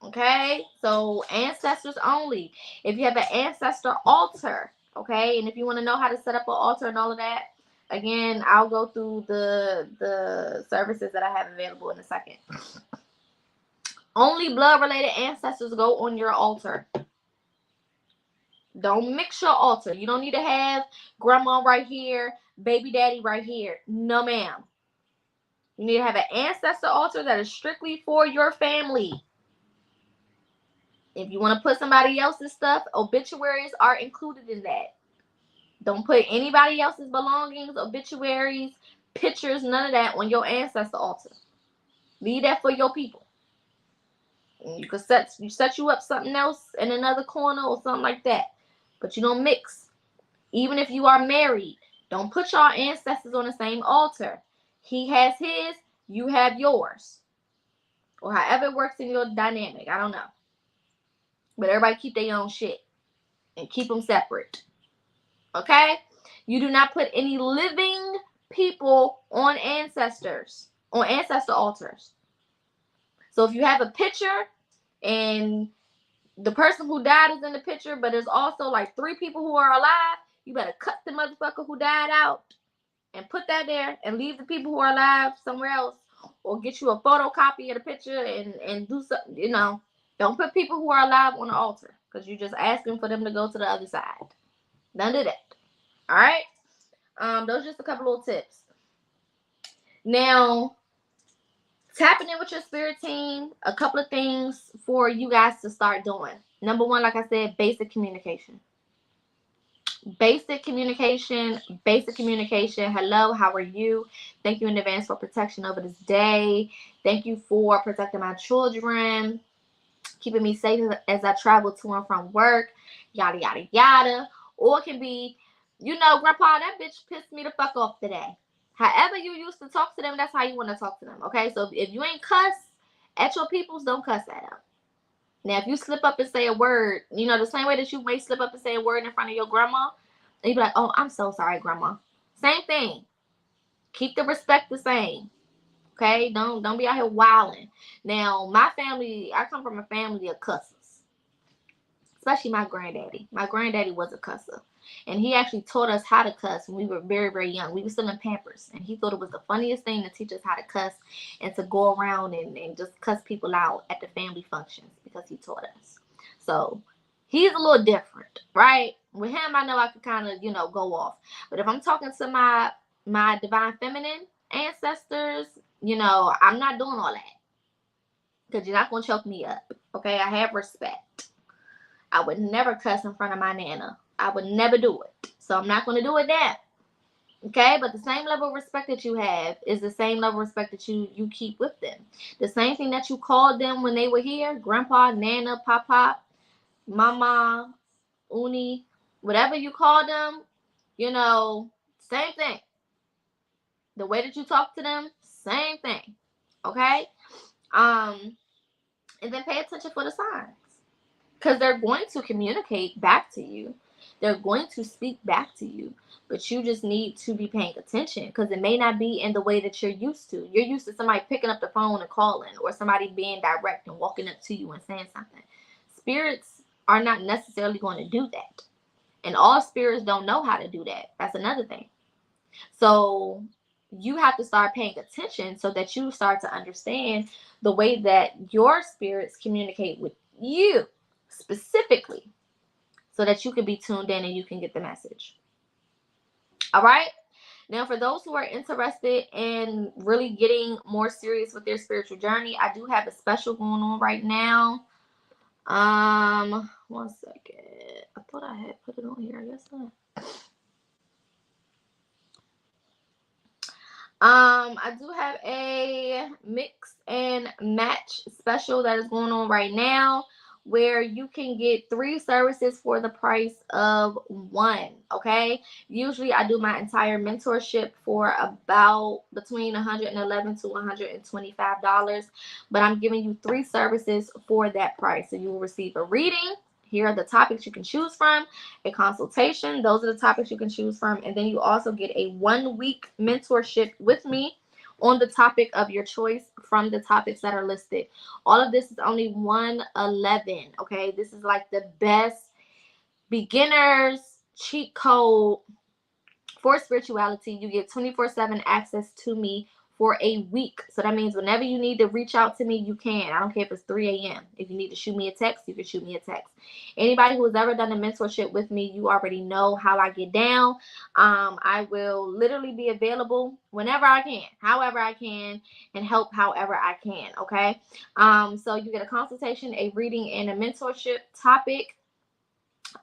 S2: Okay, so ancestors only. If you have an ancestor altar, okay, and if you want to know how to set up an altar and all of that, again, I'll go through the services that I have available in a second. Only blood related ancestors go on your altar. Don't mix your altar. You don't need to have grandma right here, baby daddy right here. No, ma'am. You need to have an ancestor altar that is strictly for your family. If you want to put somebody else's stuff, obituaries are included in that. Don't put anybody else's belongings, obituaries, pictures, none of that on your ancestor altar. Leave that for your people. And you could set you up something else in another corner or something like that. But you don't mix. Even if you are married, don't put your ancestors on the same altar. He has his, you have yours. Or however it works in your dynamic. I don't know. But everybody keep their own shit. And keep them separate. Okay? You do not put any living people on ancestor altars. So if you have a picture and the person who died is in the picture, but there's also like 3 people who are alive, you better cut the motherfucker who died out and put that there and leave the people who are alive somewhere else, or get you a photocopy of the picture and do something, Don't put people who are alive on the altar, because you're just asking for them to go to the other side. Don't do that. All right? Those are just a couple little tips. Now, tapping in with your spirit team, a couple of things for you guys to start doing. Number 1, like I said, basic communication. Basic communication. Hello, how are you? Thank you in advance for protection over this day. Thank you for protecting my children, keeping me safe as I travel to and from work, yada, yada, yada. Or it can be You know, Grandpa, that bitch pissed me the fuck off today. However you used to talk to them, that's how you want to talk to them. Okay, so if you ain't cuss at your peoples, don't cuss at them. Now, if you slip up and say a word, you know, the same way that you may slip up and say a word in front of your grandma, and you be like, oh, I'm so sorry, Grandma. Same thing. Keep the respect the same. Okay, don't be out here wilding. Now, my family, I come from a family of cussers, especially my granddaddy. My granddaddy was a cusser, and he actually taught us how to cuss when we were very, very young. We were still in Pampers, and he thought it was the funniest thing to teach us how to cuss and to go around and just cuss people out at the family functions because he taught us. So he's a little different, right? With him, I know I could kind of, go off. But if I'm talking to my divine feminine ancestors, I'm not doing all that because you're not gonna choke me up. Okay, I have respect. I would never cuss in front of my nana. I would never do it. So I'm not gonna do it now. Okay, but the same level of respect that you have is the same level of respect that you keep with them. The same thing that you called them when they were here, grandpa, nana, papa, mama, uni, whatever you call them, same thing. The way that you talk to them, same thing. Okay? And then pay attention for the signs. Because they're going to communicate back to you. They're going to speak back to you. But you just need to be paying attention because it may not be in the way that you're used to. You're used to somebody picking up the phone and calling, or somebody being direct and walking up to you and saying something. Spirits are not necessarily going to do that. And all spirits don't know how to do that. That's another thing. So you have to start paying attention so that you start to understand the way that your spirits communicate with you specifically, so that you can be tuned in and you can get the message. All right. Now, for those who are interested in really getting more serious with their spiritual journey, I do have a special going on right now. 1 second. I thought I had put it on here. I guess not. I do have a mix and match special that is going on right now, where you can get 3 services for the price of 1. Okay, usually I do my entire mentorship for about between $111 to $125, but I'm giving you 3 services for that price. So you will receive a reading. Here are the topics you can choose from. A consultation. Those are the topics you can choose from. And then you also get a 1-week mentorship with me on the topic of your choice from the topics that are listed. All of this is only $111. Okay, this is like the best beginners cheat code for spirituality. You get 24/7 access to me for a week. So that means whenever you need to reach out to me, you can. I don't care if it's 3 a.m. If you need to shoot me a text, you can shoot me a text. Anybody who has ever done a mentorship with me, you already know how I get down. I will literally be available whenever I can, however I can, and help however I can. Okay. So you get a consultation, a reading, and a mentorship topic,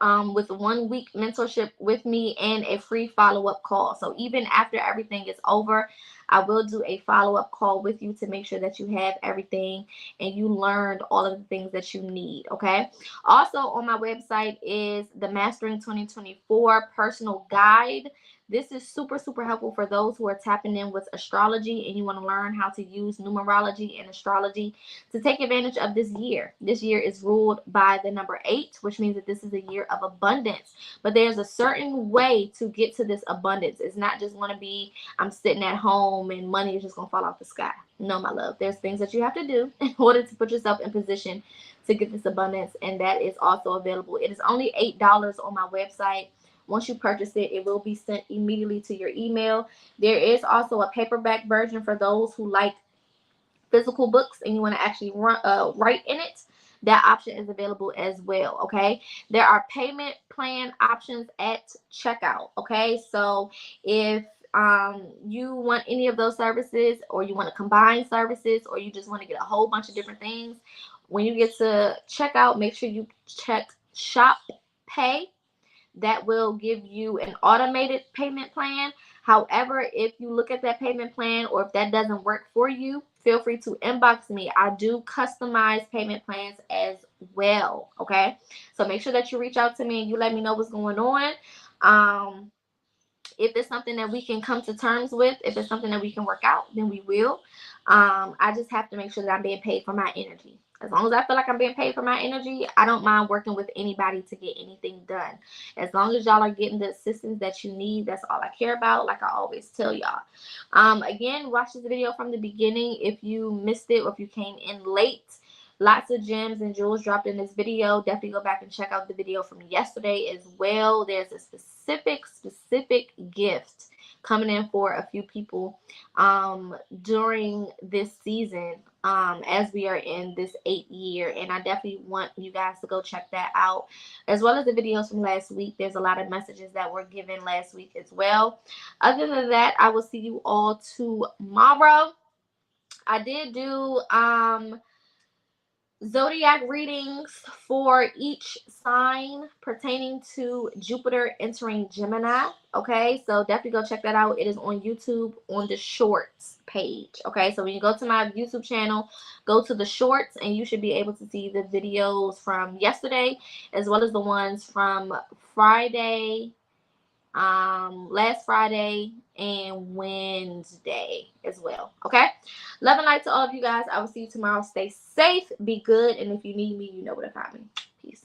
S2: with 1-week mentorship with me and a free follow-up call. So even after everything is over, I will do a follow-up call with you to make sure that you have everything and you learned all of the things that you need. Okay. Also on my website is the Mastering 2024 personal guide. This is super, super helpful for those who are tapping in with astrology and you want to learn how to use numerology and astrology to take advantage of this year. This year is ruled by the number 8, which means that this is a year of abundance. But there's a certain way to get to this abundance. It's not just going to be, I'm sitting at home and money is just going to fall off the sky. No, my love. There's things that you have to do in order to put yourself in position to get this abundance. And that is also available. It is only $8 on my website. Once you purchase it, it will be sent immediately to your email. There is also a paperback version for those who like physical books and you want to actually write in it. That option is available as well. Okay, there are payment plan options at checkout. Okay, so if you want any of those services, or you want to combine services, or you just want to get a whole bunch of different things, when you get to checkout, make sure you check shop pay. That will give you an automated payment plan. However, if you look at that payment plan or if that doesn't work for you, feel free to inbox me. I do customize payment plans as well. Okay, so make sure that you reach out to me and you let me know what's going on. If it's something that we can come to terms with, if it's something that we can work out, then we will. I just have to make sure that I'm being paid for my energy. As long as I feel like I'm being paid for my energy, I don't mind working with anybody to get anything done. As long as y'all are getting the assistance that you need, that's all I care about, like I always tell y'all. Again, watch this video from the beginning if you missed it or if you came in late. Lots of gems and jewels dropped in this video. Definitely go back and check out the video from yesterday as well. There's a specific gift coming in for a few people during this season, as we are in this 8th year, and I definitely want you guys to go check that out, as well as the videos from last week. There's a lot of messages that were given last week as well. Other than that, I will see you all tomorrow. I did do zodiac readings for each sign pertaining to Jupiter entering Gemini. Okay, so definitely go check that out. It is on YouTube on the shorts page. Okay, so when you go to my YouTube channel, go to the shorts and you should be able to see the videos from yesterday as well as the ones from Friday, last Friday and Wednesday as well. Okay, love and light to all of you guys. I will see you tomorrow. Stay safe, be good, and if you need me, you know where to find me. Peace.